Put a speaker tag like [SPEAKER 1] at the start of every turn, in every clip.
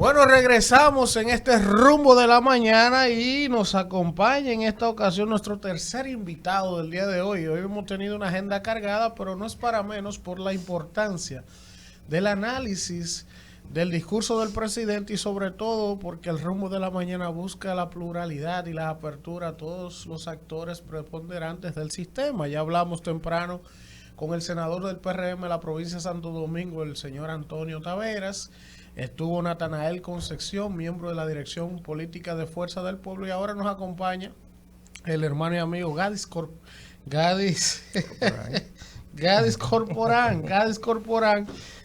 [SPEAKER 1] Bueno, regresamos en este rumbo de la mañana y nos acompaña en esta ocasión nuestro tercer invitado del día de hoy. Hoy hemos tenido una agenda cargada, pero no es para menos por la importancia del análisis del discurso del presidente y sobre todo porque el rumbo de la mañana busca la pluralidad y la apertura a todos los actores preponderantes del sistema. Ya hablamos temprano con el senador del PRM de la provincia de Santo Domingo, el señor Antonio Taveras. Estuvo Natanael Concepción, miembro de la Dirección Política de Fuerza del Pueblo, y ahora nos acompaña el hermano y amigo Gadis Corporán,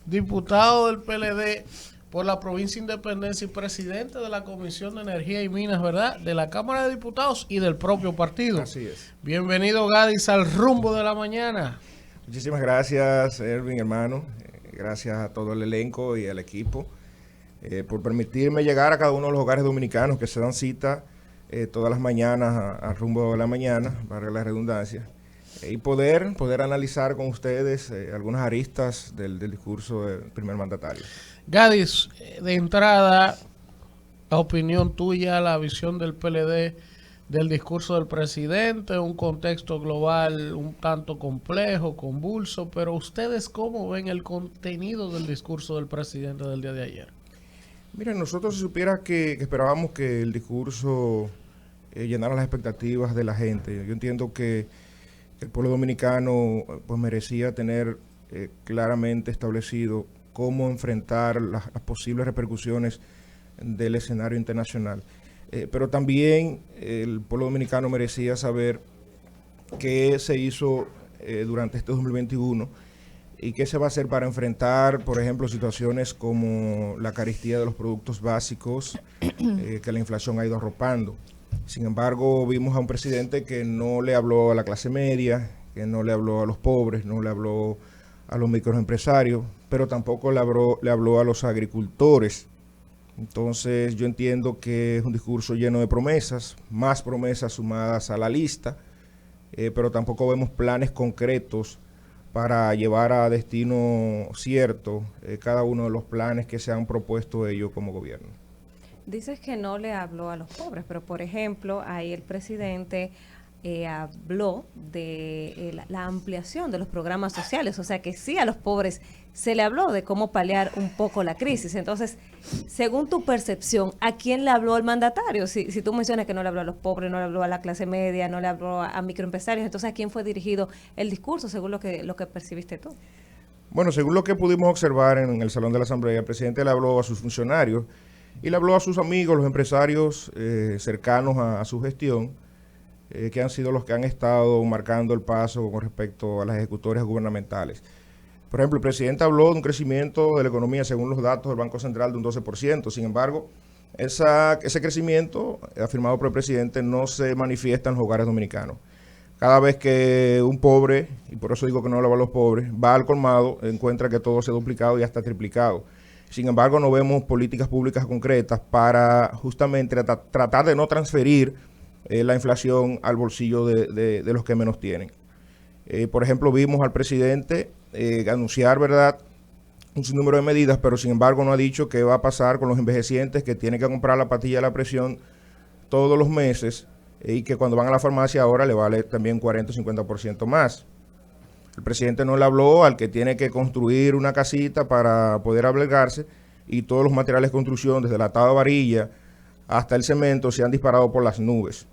[SPEAKER 1] diputado del PLD por la provincia de Independencia y presidente de la Comisión de Energía y Minas, ¿verdad?, de la Cámara de Diputados y del propio partido.
[SPEAKER 2] Así es.
[SPEAKER 1] Bienvenido, Gadis, al rumbo de la mañana.
[SPEAKER 2] Muchísimas gracias, Erwin, hermano. Gracias a todo el elenco y al equipo por permitirme llegar a cada uno de los hogares dominicanos que se dan cita todas las mañanas al rumbo de la mañana, para la redundancia, y poder analizar con ustedes algunas aristas del discurso del primer mandatario.
[SPEAKER 1] Gadis, de entrada, la opinión tuya, la visión del PLD del discurso del presidente, un contexto global un tanto complejo, convulso, pero ¿ustedes cómo ven el contenido del discurso del presidente del día de ayer?
[SPEAKER 2] Miren, nosotros si supiera que esperábamos que el discurso llenara las expectativas de la gente. Yo entiendo que el pueblo dominicano pues merecía tener claramente establecido cómo enfrentar las posibles repercusiones del escenario internacional. Pero también el pueblo dominicano merecía saber qué se hizo durante este 2021 y qué se va a hacer para enfrentar, por ejemplo, situaciones como la carestía de los productos básicos que la inflación ha ido arropando. Sin embargo, vimos a un presidente que no le habló a la clase media, que no le habló a los pobres, no le habló a los microempresarios, pero tampoco le habló a los agricultores. Entonces yo entiendo que es un discurso lleno de promesas, más promesas sumadas a la lista, pero tampoco vemos planes concretos para llevar a destino cierto cada uno de los planes que se han propuesto ellos como gobierno.
[SPEAKER 3] Dices que no le habló a los pobres, pero por ejemplo, ahí el presidente habló de la ampliación de los programas sociales, o sea que sí a los pobres se le habló de cómo paliar un poco la crisis. Entonces, según tu percepción, ¿a quién le habló el mandatario? Si tú mencionas que no le habló a los pobres, no le habló a la clase media, no le habló a microempresarios, entonces ¿a quién fue dirigido el discurso según lo que percibiste tú?
[SPEAKER 2] Bueno, según lo que pudimos observar en el Salón de la Asamblea, el presidente le habló a sus funcionarios y le habló a sus amigos, los empresarios cercanos a su gestión, que han sido los que han estado marcando el paso con respecto a las ejecutorias gubernamentales. Por ejemplo, el presidente habló de un crecimiento de la economía según los datos del Banco Central de un 12%. Sin embargo, ese crecimiento afirmado por el presidente no se manifiesta en los hogares dominicanos. Cada vez que un pobre, y por eso digo que no le hablo a los pobres, va al colmado, encuentra que todo se ha duplicado y hasta triplicado. Sin embargo, no vemos políticas públicas concretas para justamente tratar de no transferir la inflación al bolsillo de los que menos tienen. Por ejemplo, vimos al presidente anunciar, ¿verdad?, un sinnúmero de medidas, pero sin embargo no ha dicho qué va a pasar con los envejecientes que tienen que comprar la pastilla de la presión todos los meses y que cuando van a la farmacia ahora le vale también 40 o 50% más. El presidente no le habló al que tiene que construir una casita para poder albergarse y todos los materiales de construcción, desde la tabla de varilla hasta el cemento, se han disparado por las nubes.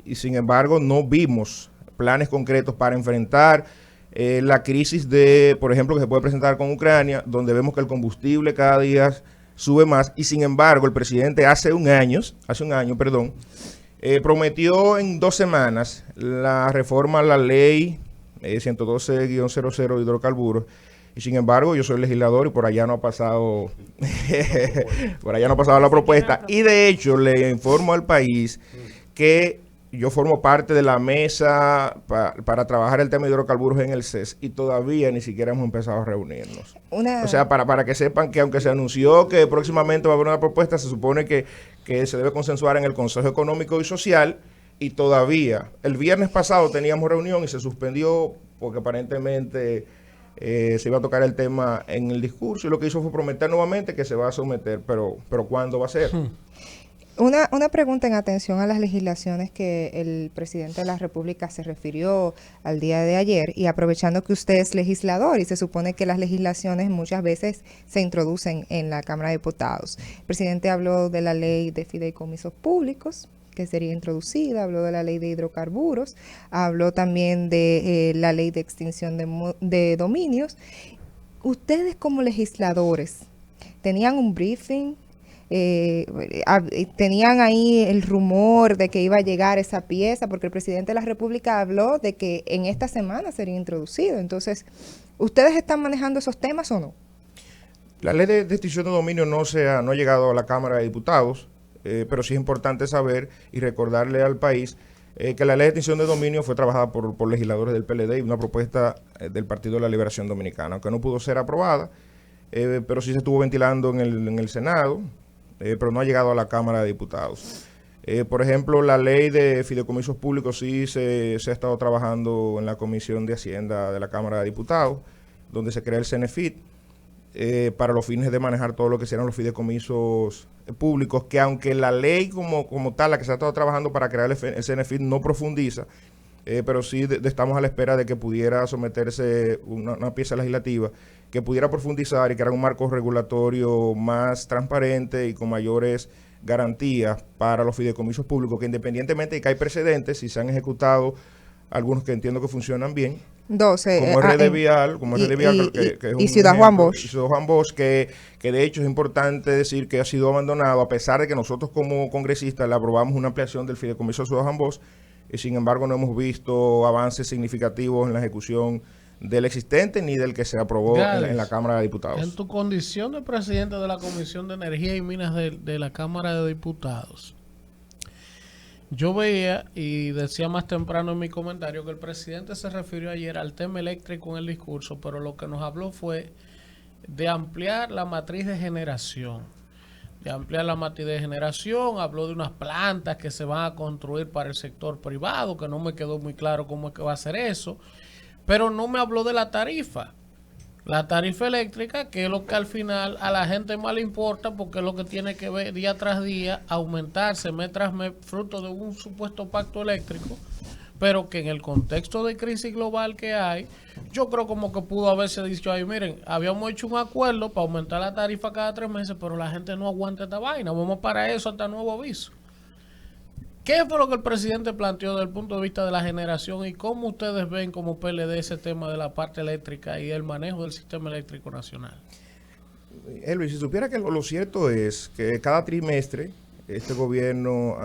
[SPEAKER 2] Y sin embargo no vimos planes concretos para enfrentar la crisis por ejemplo, que se puede presentar con Ucrania, donde vemos que el combustible cada día sube más y sin embargo el presidente hace un año, prometió en 2 semanas la reforma a la ley 112-00 de hidrocarburos. Y sin embargo, yo soy legislador y por allá no ha pasado la propuesta. Y de hecho, le informo al país que yo formo parte de la mesa para trabajar el tema de hidrocarburos en el CES y todavía ni siquiera hemos empezado a reunirnos. O sea, para que sepan que aunque se anunció que próximamente va a haber una propuesta, se supone que se debe consensuar en el Consejo Económico y Social y todavía. El viernes pasado teníamos reunión y se suspendió porque aparentemente se iba a tocar el tema en el discurso y lo que hizo fue prometer nuevamente que se va a someter, pero ¿cuándo va a ser?
[SPEAKER 4] Una pregunta en atención a las legislaciones que el presidente de la República se refirió al día de ayer, y aprovechando que usted es legislador y se supone que las legislaciones muchas veces se introducen en la Cámara de Diputados. El presidente habló de la ley de fideicomisos públicos que sería introducida, habló de la ley de hidrocarburos, habló también de la ley de extinción de dominios. Ustedes como legisladores, ¿tenían un briefing? Tenían ahí el rumor de que iba a llegar esa pieza, porque el presidente de la República habló de que en esta semana sería introducido. Entonces, ¿ustedes están manejando esos temas o no?
[SPEAKER 2] La ley de extinción de dominio no ha llegado a la Cámara de Diputados, pero sí es importante saber y recordarle al país que la ley de extinción de dominio fue trabajada por legisladores del PLD y una propuesta del Partido de la Liberación Dominicana, aunque no pudo ser aprobada, pero sí se estuvo ventilando en el Senado, pero no ha llegado a la Cámara de Diputados. Por ejemplo, la ley de fideicomisos públicos sí se ha estado trabajando en la Comisión de Hacienda de la Cámara de Diputados, donde se crea el CENEFIT, para los fines de manejar todo lo que serán los fideicomisos públicos, que aunque la ley como tal, la que se ha estado trabajando para crear el CENEFIT no profundiza, pero sí estamos a la espera de que pudiera someterse una pieza legislativa que pudiera profundizar y crear un marco regulatorio más transparente y con mayores garantías para los fideicomisos públicos, que independientemente de que hay precedentes, si se han ejecutado algunos que entiendo que funcionan bien,
[SPEAKER 4] 12,
[SPEAKER 2] como RD Vial, que es un
[SPEAKER 4] Ciudad Juan Bosch.
[SPEAKER 2] Ciudad Juan Bosch, que de hecho es importante decir que ha sido abandonado, a pesar de que nosotros como congresistas le aprobamos una ampliación del fideicomiso de Ciudad Juan Bosch, y sin embargo no hemos visto avances significativos en la ejecución del existente ni del que se aprobó en la Cámara de Diputados.
[SPEAKER 1] En tu condición de presidente de la Comisión de Energía y Minas de la Cámara de Diputados, yo veía y decía más temprano en mi comentario que el presidente se refirió ayer al tema eléctrico en el discurso, pero lo que nos habló fue de ampliar la matriz de generación. Habló de unas plantas que se van a construir para el sector privado, que no me quedó muy claro cómo es que va a ser eso, pero no me habló de la tarifa eléctrica, que es lo que al final a la gente más le importa, porque es lo que tiene que ver día tras día, aumentarse mes tras mes, fruto de un supuesto pacto eléctrico, pero que en el contexto de crisis global que hay, yo creo como que pudo haberse dicho ahí, miren, habíamos hecho un acuerdo para aumentar la tarifa cada 3 meses, pero la gente no aguanta esta vaina, vamos para eso hasta nuevo aviso. ¿Qué fue lo que el presidente planteó desde el punto de vista de la generación y cómo ustedes ven como PLD ese tema de la parte eléctrica y el manejo del sistema eléctrico nacional?
[SPEAKER 2] Luis, si supiera que lo cierto es que cada trimestre este gobierno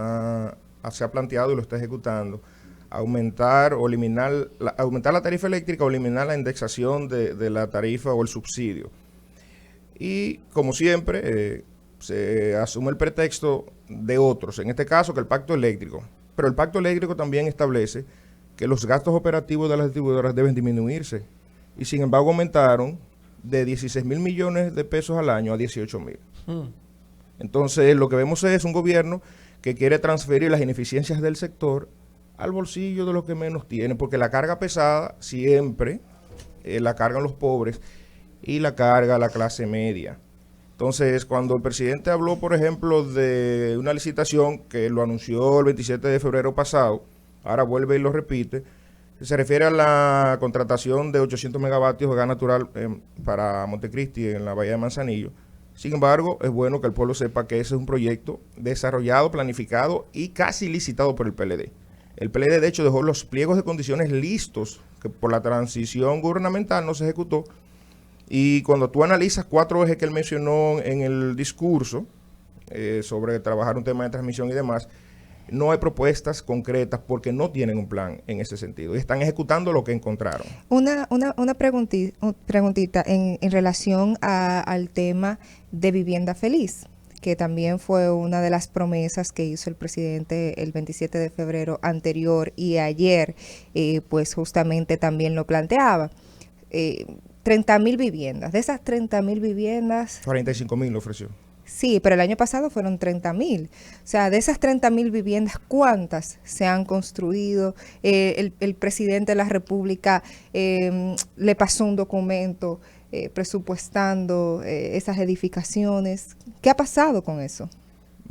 [SPEAKER 2] se ha planteado y lo está ejecutando aumentar o aumentar la tarifa eléctrica o eliminar la indexación de la tarifa o el subsidio. Y como siempre, se asume el pretexto de otros, en este caso que el pacto eléctrico. Pero el pacto eléctrico también establece que los gastos operativos de las distribuidoras deben disminuirse. Y sin embargo aumentaron de 16 mil millones de pesos al año a 18 mil. Entonces lo que vemos es un gobierno que quiere transferir las ineficiencias del sector al bolsillo de los que menos tienen, porque la carga pesada siempre la cargan los pobres y la carga la clase media. Entonces, cuando el presidente habló, por ejemplo, de una licitación que lo anunció el 27 de febrero pasado, ahora vuelve y lo repite, se refiere a la contratación de 800 megavatios de gas natural para Montecristi en la Bahía de Manzanillo. Sin embargo, es bueno que el pueblo sepa que ese es un proyecto desarrollado, planificado y casi licitado por el PLD. El PLD, de hecho, dejó los pliegos de condiciones listos, que por la transición gubernamental no se ejecutó. Y cuando tú analizas 4 ejes que él mencionó en el discurso sobre trabajar un tema de transmisión y demás, no hay propuestas concretas porque no tienen un plan en ese sentido y están ejecutando lo que encontraron.
[SPEAKER 4] Una preguntita en relación al tema de vivienda feliz, que también fue una de las promesas que hizo el presidente el 27 de febrero anterior, y ayer pues justamente también lo planteaba. 30,000 viviendas. De esas 30,000 viviendas...
[SPEAKER 2] 45,000 lo ofreció.
[SPEAKER 4] Sí, pero el año pasado fueron 30.000. O sea, de esas 30.000 viviendas, ¿cuántas se han construido? El presidente de la República le pasó un documento presupuestando esas edificaciones. ¿Qué ha pasado con eso?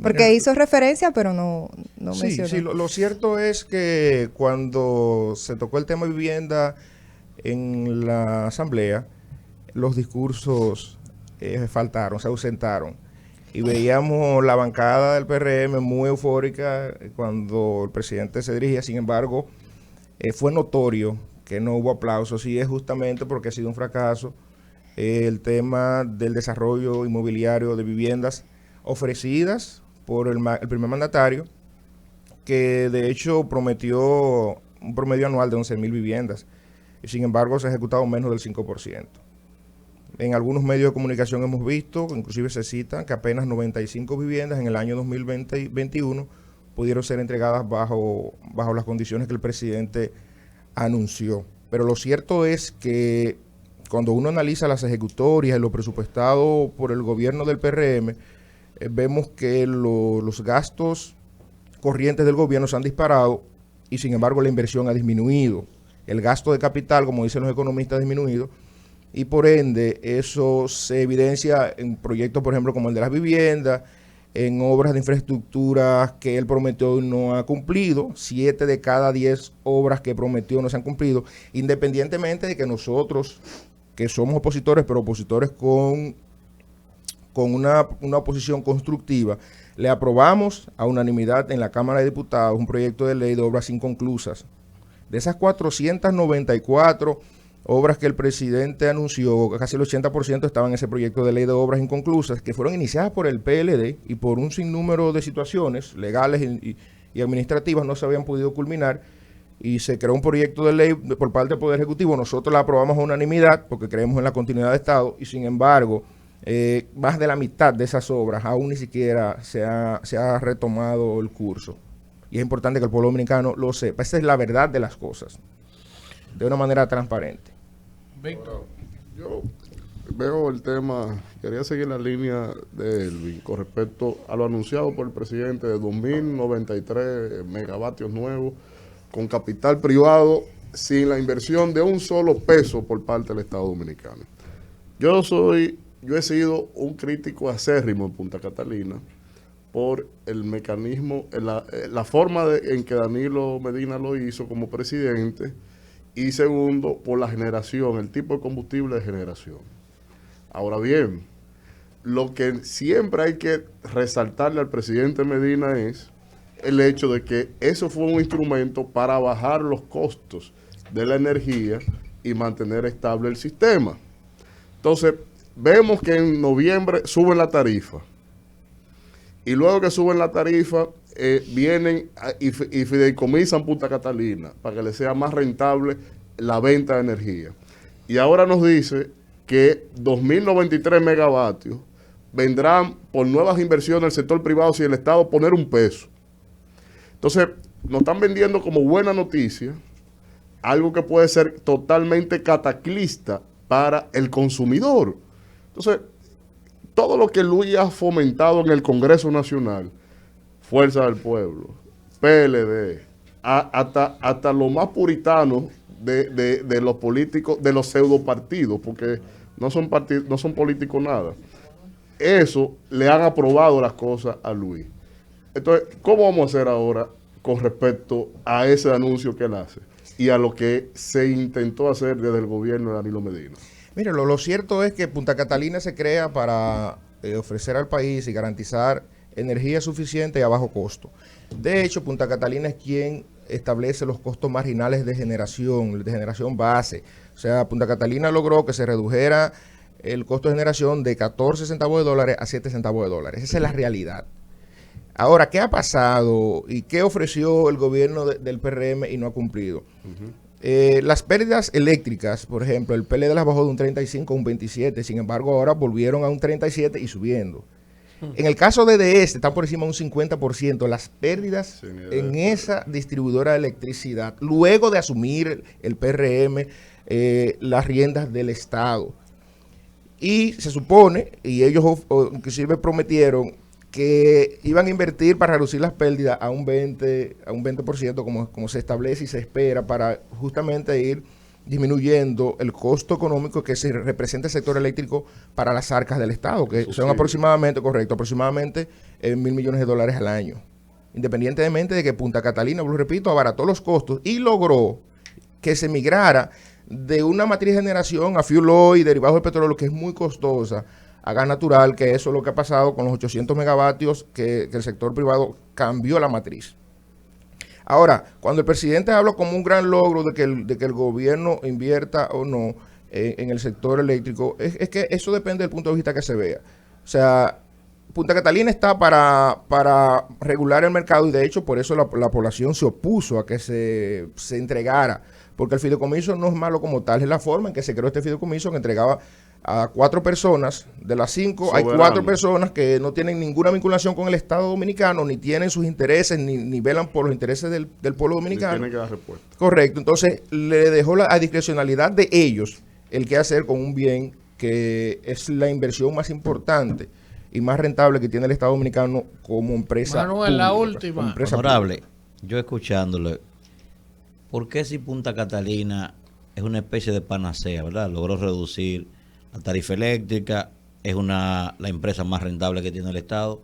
[SPEAKER 4] Porque
[SPEAKER 2] Mira,
[SPEAKER 4] hizo referencia, pero no
[SPEAKER 2] sí,
[SPEAKER 4] mencionó.
[SPEAKER 2] sí, lo cierto es que cuando se tocó el tema de vivienda en la asamblea, los discursos faltaron, se ausentaron. Y veíamos la bancada del PRM muy eufórica cuando el presidente se dirigía. Sin embargo, fue notorio que no hubo aplausos y es justamente porque ha sido un fracaso el tema del desarrollo inmobiliario de viviendas ofrecidas por el primer mandatario, que de hecho prometió un promedio anual de 11.000 viviendas y sin embargo se ha ejecutado menos del 5%. En algunos medios de comunicación hemos visto, inclusive se citan, que apenas 95 viviendas en el año 2021 pudieron ser entregadas bajo las condiciones que el presidente anunció. Pero lo cierto es que cuando uno analiza las ejecutorias y lo presupuestado por el gobierno del PRM, vemos que los gastos corrientes del gobierno se han disparado y sin embargo la inversión ha disminuido. El gasto de capital, como dicen los economistas, ha disminuido y por ende eso se evidencia en proyectos, por ejemplo, como el de las viviendas, en obras de infraestructura que él prometió y no ha cumplido. 7 de cada 10 obras que prometió no se han cumplido, independientemente de que nosotros, que somos opositores, pero opositores con una oposición constructiva, le aprobamos a unanimidad en la Cámara de Diputados un proyecto de ley de obras inconclusas. De esas 494 obras que el presidente anunció, casi el 80% estaban en ese proyecto de ley de obras inconclusas, que fueron iniciadas por el PLD y por un sinnúmero de situaciones legales y administrativas no se habían podido culminar, y se creó un proyecto de ley por parte del Poder Ejecutivo. Nosotros la aprobamos a unanimidad porque creemos en la continuidad de Estado y sin embargo más de la mitad de esas obras aún ni siquiera se ha retomado el curso. Y es importante que el pueblo dominicano lo sepa. Esa es la verdad de las cosas, de una manera transparente.
[SPEAKER 1] Víctor.
[SPEAKER 5] Yo veo el tema, quería seguir la línea de Elvin con respecto a lo anunciado por el presidente de 2.093 megavatios nuevos con capital privado sin la inversión de un solo peso por parte del Estado Dominicano. Yo he sido un crítico acérrimo en Punta Catalina por el mecanismo, la forma en que Danilo Medina lo hizo como presidente, y segundo, por la generación, el tipo de combustible de generación. Ahora bien, lo que siempre hay que resaltarle al presidente Medina es el hecho de que eso fue un instrumento para bajar los costos de la energía y mantener estable el sistema. Entonces, vemos que en noviembre suben la tarifa. Y luego que suben la tarifa, vienen y fideicomisan Punta Catalina para que le sea más rentable la venta de energía. Y ahora nos dice que 2.093 megavatios vendrán por nuevas inversiones del sector privado si el Estado poner un peso. Entonces, nos están vendiendo como buena noticia algo que puede ser totalmente cataclista para el consumidor. Entonces, todo lo que Luis ha fomentado en el Congreso Nacional, Fuerza del Pueblo, PLD, hasta lo más puritano de los políticos, de los pseudopartidos, porque no son políticos nada, eso le han aprobado las cosas a Luis. Entonces, ¿cómo vamos a hacer ahora con respecto a ese anuncio que él hace y a lo que se intentó hacer desde el gobierno de Danilo Medina?
[SPEAKER 2] Mira, lo cierto es que Punta Catalina se crea para ofrecer al país y garantizar energía suficiente y a bajo costo. De hecho, Punta Catalina es quien establece los costos marginales de generación base. O sea, Punta Catalina logró que se redujera el costo de generación de 14 centavos de dólares a 7 centavos de dólares. Esa es la realidad. Ahora, ¿qué ha pasado y qué ofreció el gobierno del PRM y no ha cumplido? Las pérdidas eléctricas, por ejemplo, el PLD las bajó de un 35 a un 27, sin embargo ahora volvieron a un 37 y subiendo. En el caso de DS están por encima de un 50% las pérdidas en esa distribuidora de electricidad, luego de asumir el PRM las riendas del Estado. Y se supone, y ellos inclusive prometieron que iban a invertir para reducir las pérdidas a un 20% como se establece y se espera para justamente ir disminuyendo el costo económico que se representa el sector eléctrico para las arcas del Estado, que son aproximadamente, aproximadamente $1.000 millones al año. Independientemente de que Punta Catalina, lo repito, abarató los costos y logró que se migrara de una matriz de generación a fuel oil y derivados del petróleo, que es muy costosa, a gas natural, que eso es lo que ha pasado con los 800 megavatios que el sector privado cambió la matriz. Ahora, cuando el presidente habla como un gran logro de que el gobierno invierta o no en el sector eléctrico, es que eso depende del punto de vista que se vea. O sea, Punta Catalina está para regular el mercado y de hecho por eso la población se opuso a que se entregara, porque el fideicomiso no es malo como tal, es la forma en que se creó este fideicomiso, que entregaba a 4 personas, de las 5 hay 4 personas que no tienen ninguna vinculación con el Estado dominicano, ni tienen sus intereses, ni velan por los intereses del pueblo dominicano.
[SPEAKER 5] Tienen que dar respuesta.
[SPEAKER 2] Correcto, entonces le dejó a discrecionalidad de ellos el qué hacer con un bien que es la inversión más importante y más rentable que tiene el Estado dominicano como empresa
[SPEAKER 1] Manuel,
[SPEAKER 2] pública,
[SPEAKER 1] la última.
[SPEAKER 6] Honorable, yo escuchándole, ¿por qué si Punta Catalina es una especie de panacea, ¿verdad? Logró reducir la tarifa eléctrica, es la empresa más rentable que tiene el Estado.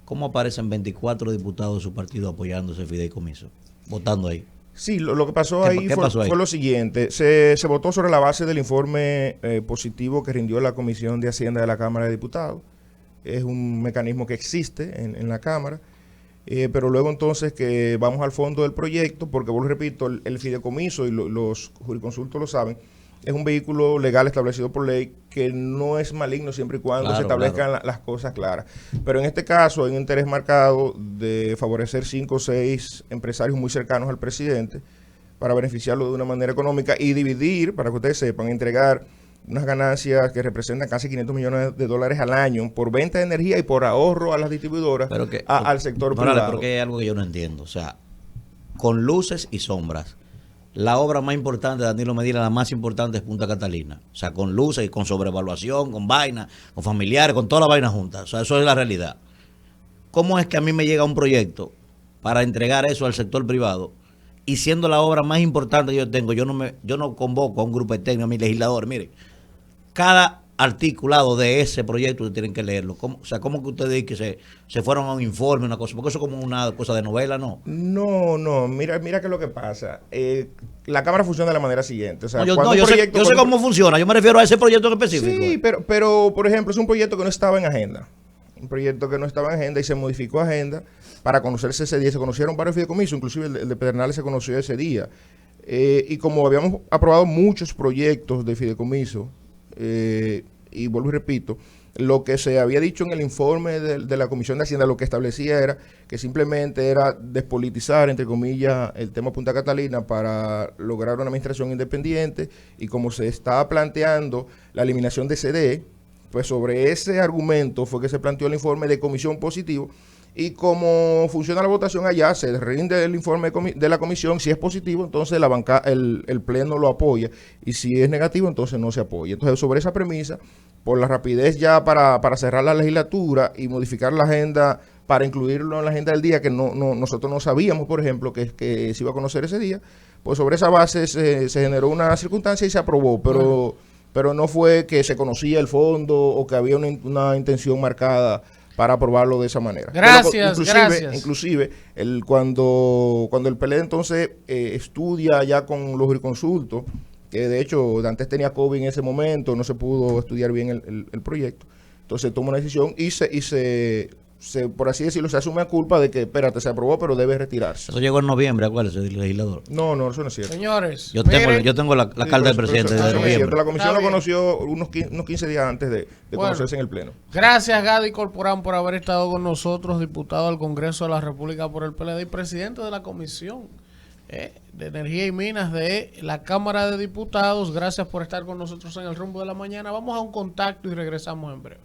[SPEAKER 6] ¿Cómo aparecen 24 diputados de su partido apoyando ese fideicomiso? Votando ahí.
[SPEAKER 2] Sí, lo que pasó ahí fue lo siguiente. Se votó sobre la base del informe positivo que rindió la Comisión de Hacienda de la Cámara de Diputados. Es un mecanismo que existe en la Cámara. Pero luego entonces que vamos al fondo del proyecto, porque vuelvo repito, el fideicomiso, y los jurisconsultos lo saben, es un vehículo legal establecido por ley que no es maligno siempre y cuando se establezcan las cosas claras. Pero en este caso hay un interés marcado de favorecer 5 o 6 empresarios muy cercanos al presidente para beneficiarlo de una manera económica y dividir, para que ustedes sepan, entregar unas ganancias que representan casi $500 millones al año por venta de energía y por ahorro a las distribuidoras al sector privado.
[SPEAKER 6] Porque hay algo que yo no entiendo. O sea, con luces y sombras, la obra más importante de Danilo Medina, la más importante es Punta Catalina. O sea, con luces y con sobrevaluación, con vaina, con familiares, con toda la vaina junta. O sea, eso es la realidad. ¿Cómo es que a mí me llega un proyecto para entregar eso al sector privado? Y siendo la obra más importante que yo tengo, yo no convoco a un grupo de técnicos, a mis legisladores. Mire, cada articulado de ese proyecto ustedes tienen que leerlo. ¿Cómo que ustedes dicen que se fueron a un informe, una cosa? Porque eso es como una cosa de novela, ¿no?
[SPEAKER 2] No, mira qué es lo que pasa. La Cámara funciona de la manera siguiente. O sea,
[SPEAKER 6] yo sé cómo funciona, yo me refiero a ese proyecto en específico.
[SPEAKER 2] Sí, pero por ejemplo, es un proyecto que no estaba en agenda. Un proyecto que no estaba en agenda y se modificó agenda para conocerse ese día. Se conocieron varios fideicomisos, inclusive el de Pedernales se conoció ese día. Y como habíamos aprobado muchos proyectos de fideicomiso, y vuelvo y repito, lo que se había dicho en el informe de la Comisión de Hacienda, lo que establecía era que simplemente era despolitizar, entre comillas, el tema Punta Catalina para lograr una administración independiente, y como se estaba planteando la eliminación de CDE, pues sobre ese argumento fue que se planteó el informe de comisión positivo. Y como funciona la votación allá, se rinde el informe de la comisión. Si es positivo, entonces el pleno lo apoya. Y si es negativo, entonces no se apoya. Entonces, sobre esa premisa, por la rapidez ya para cerrar la legislatura y modificar la agenda para incluirlo en la agenda del día, que nosotros no sabíamos, por ejemplo, que se iba a conocer ese día, pues sobre esa base se generó una circunstancia y se aprobó. Pero no fue que se conocía el fondo o que había una intención marcada para aprobarlo de esa manera.
[SPEAKER 1] Gracias.
[SPEAKER 2] Inclusive cuando el PLD entonces estudia ya con los jurisconsultos, que de hecho antes tenía COVID en ese momento, no se pudo estudiar bien el proyecto, entonces toma una decisión y por así decirlo, se asume la culpa de que, espérate, se aprobó, pero debe retirarse.
[SPEAKER 6] Eso llegó en noviembre, acuérdese, el legislador.
[SPEAKER 2] No, eso no es cierto.
[SPEAKER 1] Señores,
[SPEAKER 6] yo tengo la carta del presidente de noviembre.
[SPEAKER 2] La comisión lo conoció unos 15 días antes de conocerse en el Pleno.
[SPEAKER 1] Gracias, Gadi Corporán, por haber estado con nosotros, diputado al Congreso de la República por el PLD y presidente de la Comisión de Energía y Minas de la Cámara de Diputados. Gracias por estar con nosotros en el Rumbo de la Mañana. Vamos a un contacto y regresamos en breve.